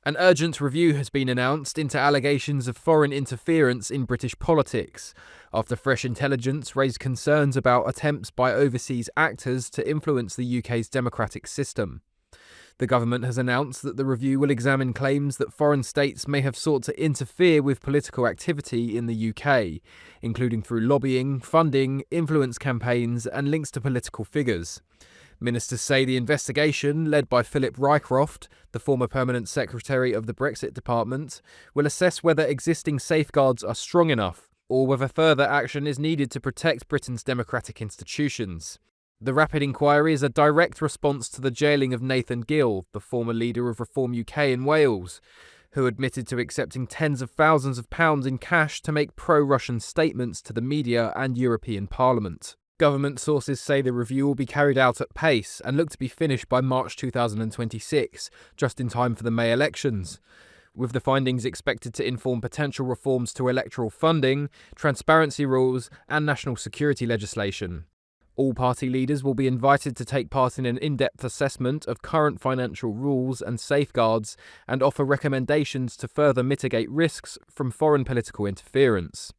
An urgent review has been announced into allegations of foreign interference in British politics, after fresh intelligence raised concerns about attempts by overseas actors to influence the UK's democratic system. The government has announced that the review will examine claims that foreign states may have sought to interfere with political activity in the UK, including through lobbying, funding, influence campaigns, and links to political figures. Ministers say the investigation, led by Philip Rycroft, the former permanent secretary of the Brexit Department, will assess whether existing safeguards are strong enough, or whether further action is needed to protect Britain's democratic institutions. The rapid inquiry is a direct response to the jailing of Nathan Gill, the former leader of Reform UK in Wales, who admitted to accepting tens of thousands of pounds in cash to make pro-Russian statements to the media and European Parliament. Government sources say the review will be carried out at pace and look to be finished by March 2026, just in time for the May elections, with the findings expected to inform potential reforms to electoral funding, transparency rules, and national security legislation. All party leaders will be invited to take part in an in-depth assessment of current financial rules and safeguards and offer recommendations to further mitigate risks from foreign political interference.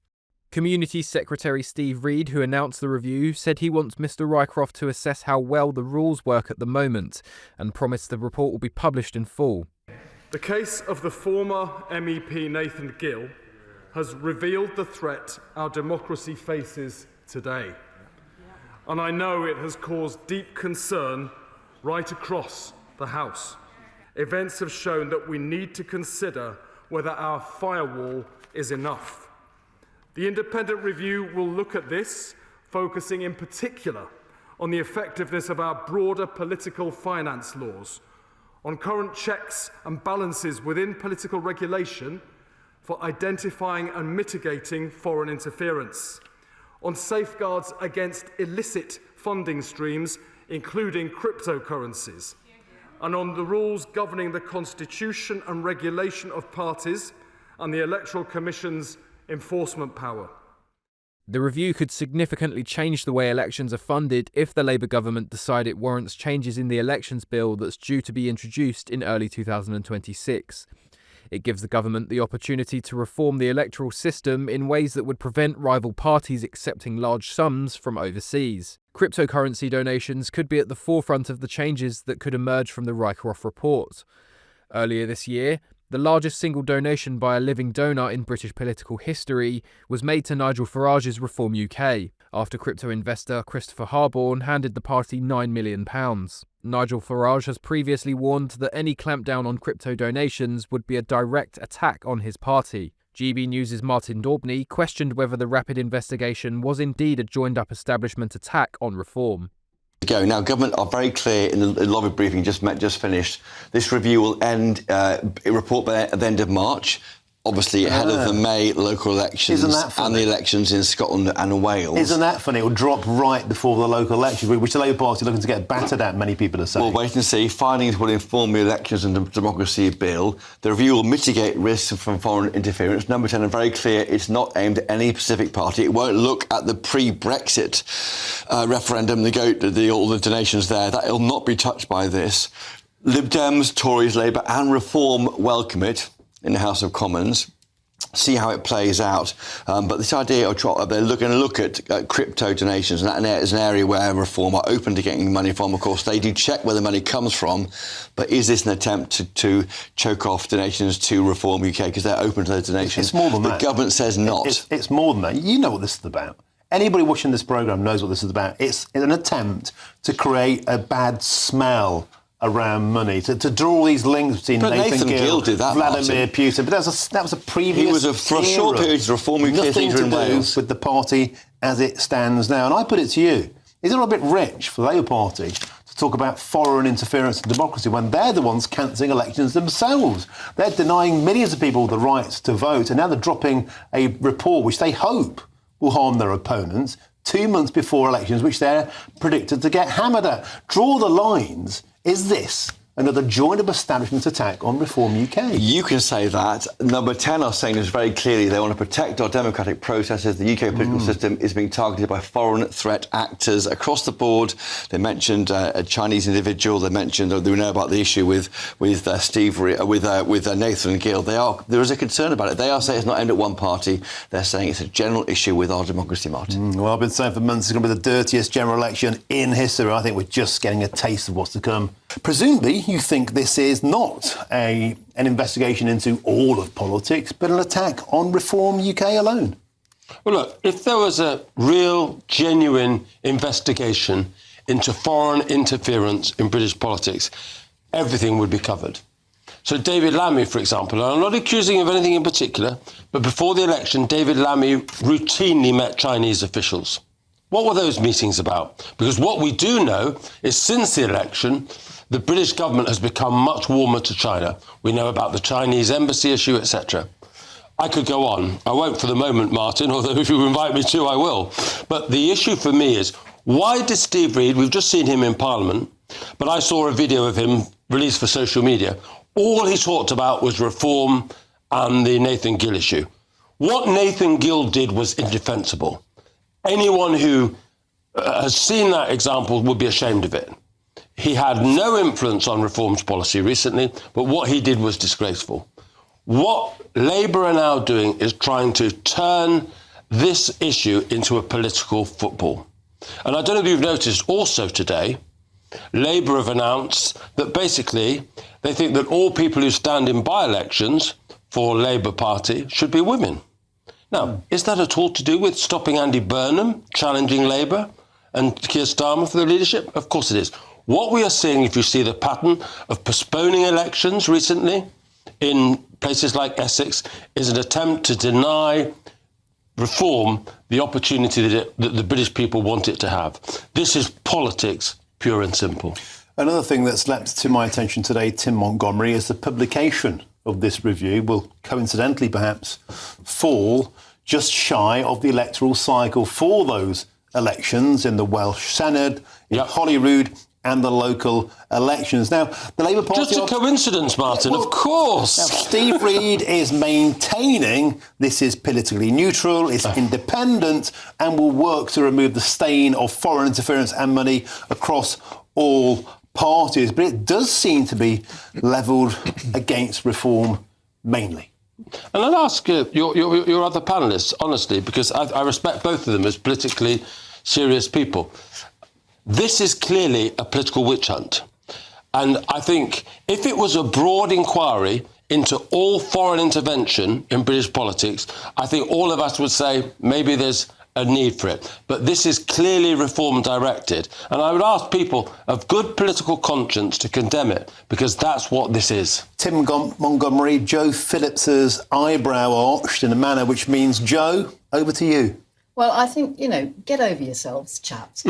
Community Secretary Steve Reed, who announced the review, said he wants Mr Rycroft to assess how well the rules work at the moment and promised the report will be published in full. The case of the former MEP Nathan Gill has revealed the threat our democracy faces today. And I know it has caused deep concern right across the House. Events have shown that we need to consider whether our firewall is enough. The independent review will look at this, focusing in particular on the effectiveness of our broader political finance laws, on current checks and balances within political regulation for identifying and mitigating foreign interference, on safeguards against illicit funding streams, including cryptocurrencies, and on the rules governing the constitution and regulation of parties and the Electoral Commission's enforcement power. The review could significantly change the way elections are funded if the Labour government decide it warrants changes in the elections bill that's due to be introduced in early 2026. It gives the government the opportunity to reform the electoral system in ways that would prevent rival parties accepting large sums from overseas. Cryptocurrency donations could be at the forefront of the changes that could emerge from the Rycroft report. Earlier this year, the largest single donation by a living donor in British political history was made to Nigel Farage's Reform UK, after crypto investor Christopher Harborne handed the party £9 million. Nigel Farage has previously warned that any clampdown on crypto donations would be a direct attack on his party. GB News' Martin Daubney questioned whether the rapid investigation was indeed a joined-up establishment attack on reform. Now, government are very clear in the lobby briefing just finished. This review will end, report by the end of March, obviously ahead of the May local elections and the elections in Scotland and Wales. Isn't that funny? It will drop right before the local elections, which the Labour Party are looking to get battered at, many people are saying. We'll wait and see. Findings will inform the elections and the democracy bill. The review will mitigate risks from foreign interference. Number 10 are very clear it's not aimed at any specific party. It won't look at the pre-Brexit referendum, all the donations there. That will not be touched by this. Lib Dems, Tories, Labour and Reform welcome it in the House of Commons, see how it plays out. But this idea of they're going to look at crypto donations, and that is an area where Reform are open to getting money from. Of course, they do check where the money comes from, but is this an attempt to choke off donations to Reform UK, because they're open to those donations? It's more than that. The government says not. It's more than that. You know what this is about. Anybody watching this programme knows what this is about. It's an attempt to create a bad smell around money, to draw these links between Nathan Gill, did that, Vladimir Putin. But that was a previous. He was for a short period to Reform UK leader in Wales. With the party as it stands now. And I put it to you: is it a bit rich for the Labour Party to talk about foreign interference in democracy when they're the ones cancelling elections themselves? They're denying millions of people the right to vote, and now they're dropping a report which they hope will harm their opponents 2 months before elections, which they're predicted to get hammered at. Draw the lines. Is this another joined-up establishment attack on Reform UK. You can say that. Number 10 are saying this very clearly. They want to protect our democratic processes. The UK political system is being targeted by foreign threat actors across the board. They mentioned a Chinese individual. They mentioned, we know about the issue with Nathan Gill. There is a concern about it. They are saying it's not aimed at one party. They're saying it's a general issue with our democracy, Martin. Well, I've been saying for months it's going to be the dirtiest general election in history. I think we're just getting a taste of what's to come. Presumably, you think this is not an investigation into all of politics, but an attack on Reform UK alone. Well, look, if there was a real, genuine investigation into foreign interference in British politics, everything would be covered. So David Lammy, for example, and I'm not accusing him of anything in particular, but before the election, David Lammy routinely met Chinese officials. What were those meetings about? Because what we do know is since the election, the British government has become much warmer to China. We know about the Chinese embassy issue, etc. I could go on. I won't for the moment, Martin, although if you invite me to, I will. But the issue for me is, why did Steve Reid, we've just seen him in Parliament, but I saw a video of him released for social media. All he talked about was reform and the Nathan Gill issue. What Nathan Gill did was indefensible. Anyone who has seen that example would be ashamed of it. He had no influence on reforms policy recently, but what he did was disgraceful. What Labour are now doing is trying to turn this issue into a political football. And I don't know if you've noticed also today, Labour have announced that basically they think that all people who stand in by-elections for Labour Party should be women. Now, is that at all to do with stopping Andy Burnham challenging Labour and Keir Starmer for the leadership? Of course it is. What we are seeing, if you see the pattern of postponing elections recently in places like Essex, is an attempt to deny reform the opportunity that the British people want it to have. This is politics, pure and simple. Another thing that's leapt to my attention today, Tim Montgomery, is the publication of this review will coincidentally perhaps fall just shy of the electoral cycle for those elections in the Welsh Senedd, in Holyrood and the local elections. Now, the Labour Party... Just a coincidence, Martin, of course. Now, Steve Reid is maintaining this is politically neutral, it's independent, and will work to remove the stain of foreign interference and money across all parties. But it does seem to be levelled against reform mainly. And I'll ask your other panellists, honestly, because I respect both of them as politically serious people. This is clearly a political witch hunt. And I think if it was a broad inquiry into all foreign intervention in British politics, I think all of us would say maybe there's a need for it. But this is clearly reform directed. And I would ask people of good political conscience to condemn it, because that's what this is. Tim Montgomery, Joe Phillips's eyebrow arched in a manner which means, Joe, over to you. Well, I think, get over yourselves, chaps.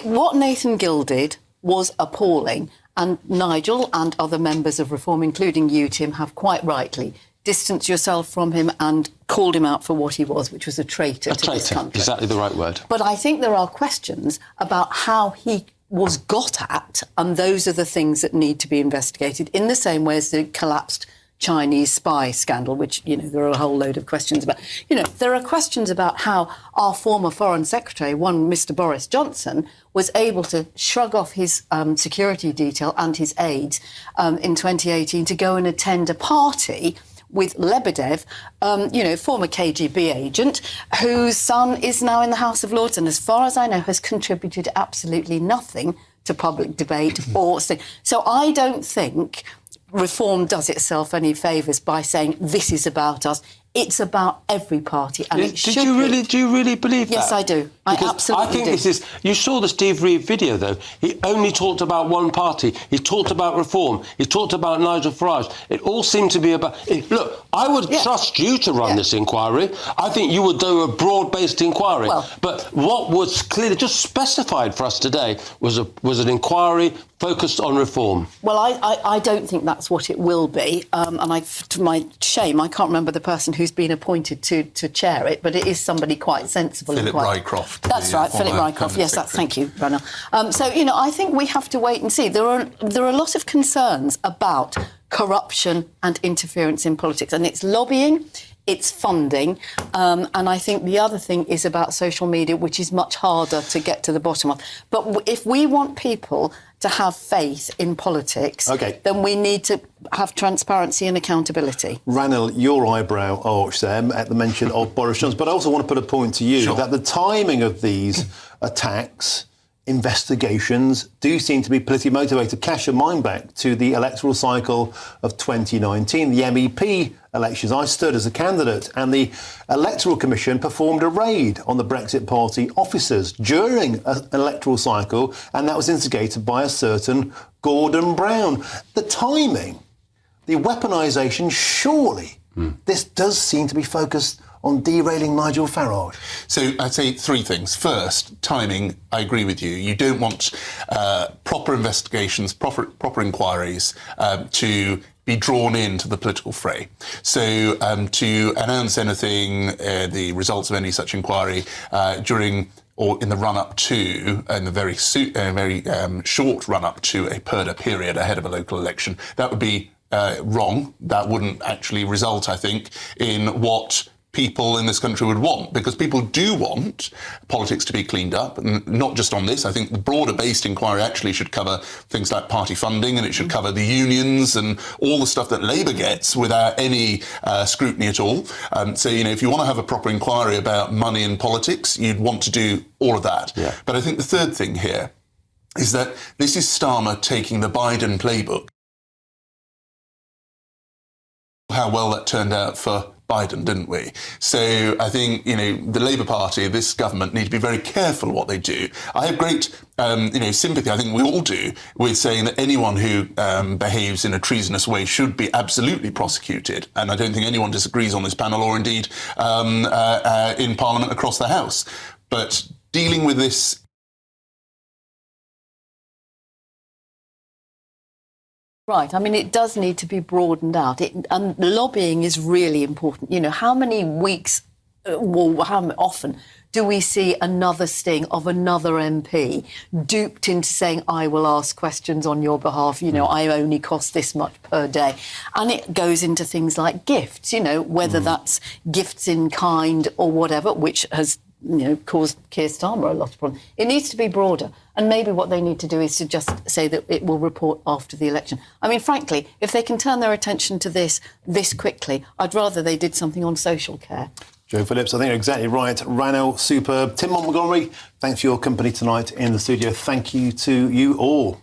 What Nathan Gill did was appalling, and Nigel and other members of Reform, including you, Tim, have quite rightly distanced yourself from him and called him out for what he was, which was a traitor to this country. Exactly the right word. But I think there are questions about how he was got at, and those are the things that need to be investigated in the same way as the collapsed Chinese spy scandal, which, there are a whole load of questions about. There are questions about how our former Foreign Secretary, one Mr Boris Johnson, was able to shrug off his security detail and his aides in 2018 to go and attend a party with Lebedev, former KGB agent, whose son is now in the House of Lords and, as far as I know, has contributed absolutely nothing to public debate or... So I don't think Reform does itself any favours by saying this is about us. It's about every party, and it should be. Do you really believe that? Yes, I do. I absolutely do. I think this is... You saw the Steve Reid video, though. He only talked about one party. He talked about Reform. He talked about Nigel Farage. It all seemed to be about... Look, I would trust you to run this inquiry. I think you would do a broad-based inquiry. But what was clearly just specified for us today was an inquiry focused on reform. Well, I don't think that's what it will be. And to my shame, I can't remember the person who who's been appointed to chair it, but it is somebody quite sensible. Philip and quite... Rycroft. That's right, Philip Rycroft. Yes, thank you, Ranil. So, I think we have to wait and see. There are a lot of concerns about corruption and interference in politics, and it's lobbying, it's funding, and I think the other thing is about social media, which is much harder to get to the bottom of. But if we want people to have faith in politics, then we need to have transparency and accountability. Ranil, your eyebrow arched there at the mention of Boris Johnson, but I also want to put a point to you that the timing of these attacks, investigations, do seem to be politically motivated. Cast your mind back to the electoral cycle of 2019, the MEP elections. I stood as a candidate and the Electoral Commission performed a raid on the Brexit Party officers during an electoral cycle, and that was instigated by a certain Gordon Brown. The timing, the weaponisation, surely this does seem to be focused on derailing Nigel Farage. So I'd say three things. First, timing, I agree with you. You don't want proper investigations, proper inquiries to be drawn into the political fray. So to announce anything, the results of any such inquiry during or in the run-up to, in the very short run-up to a PERDA period ahead of a local election, that would be wrong. That wouldn't actually result, I think, in what people in this country would want, because people do want politics to be cleaned up, and not just on this. I think the broader-based inquiry actually should cover things like party funding, and it should cover the unions and all the stuff that Labour gets without any scrutiny at all. So, if you want to have a proper inquiry about money in politics, you'd want to do all of that. Yeah. But I think the third thing here is that this is Starmer taking the Biden playbook. How well that turned out for Biden, didn't we? So I think, the Labour Party, this government, need to be very careful what they do. I have great, sympathy, I think we all do, with saying that anyone who behaves in a treasonous way should be absolutely prosecuted. And I don't think anyone disagrees on this panel or indeed in Parliament across the House. But dealing with this Right. I mean, it does need to be broadened out. And lobbying is really important. How many weeks, how often do we see another sting of another MP duped into saying, I will ask questions on your behalf, I only cost this much per day. And it goes into things like gifts, whether that's gifts in kind or whatever, which has caused Keir Starmer a lot of problems. It needs to be broader. And maybe what they need to do is to just say that it will report after the election. I mean, frankly, if they can turn their attention to this quickly, I'd rather they did something on social care. Joe Phillips, I think you're exactly right. Ranil, superb. Tim Montgomery, thanks for your company tonight in the studio. Thank you to you all.